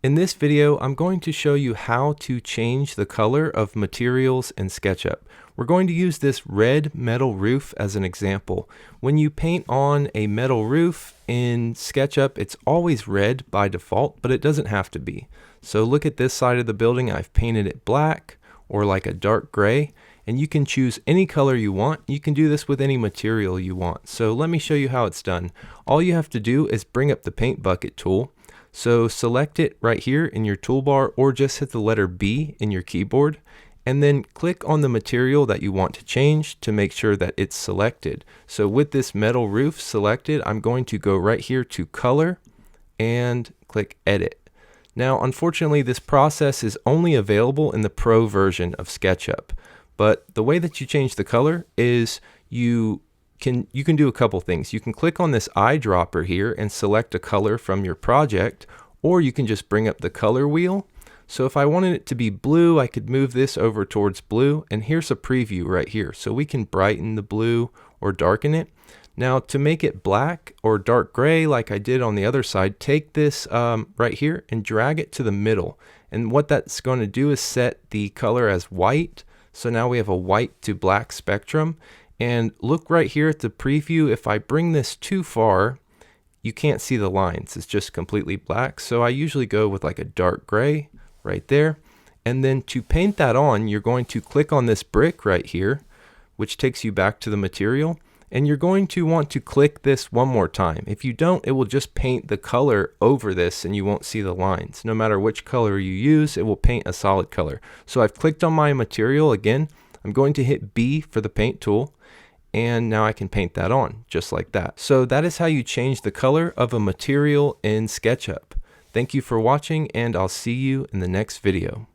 In this video, I'm going to show you how to change the color of materials in SketchUp. We're going to use this red metal roof as an example. When you paint on a metal roof in SketchUp, it's always red by default, but it doesn't have to be. So look at this side of the building. I've painted it black or like a dark gray, and you can choose any color you want. You can do this with any material you want. So let me show you how it's done. All you have to do is bring up the paint bucket tool. So select it right here in your toolbar, or just hit the letter B in your keyboard, and then click on the material that you want to change to make sure that it's selected. So with this metal roof selected, I'm going to go right here to color and click edit. Now, unfortunately, this process is only available in the Pro version of SketchUp, but the way that you change the color is you can do a couple things. You can click on this eyedropper here and select a color from your project, or you can just bring up the color wheel. So if I wanted it to be blue, I could move this over towards blue, and here's a preview right here. So we can brighten the blue or darken it. Now to make it black or dark gray like I did on the other side, take this right here and drag it to the middle. And what that's going to do is set the color as white. So now we have a white to black spectrum. And look right here at the preview. If I bring this too far, you can't see the lines. It's just completely black. So I usually go with like a dark gray right there. And then to paint that on, you're going to click on this brick right here, which takes you back to the material. And you're going to want to click this one more time. If you don't, it will just paint the color over this and you won't see the lines. No matter which color you use, it will paint a solid color. So I've clicked on my material again. I'm going to hit B for the paint tool, and now I can paint that on just like that. So that is how you change the color of a material in SketchUp. Thank you for watching, and I'll see you in the next video.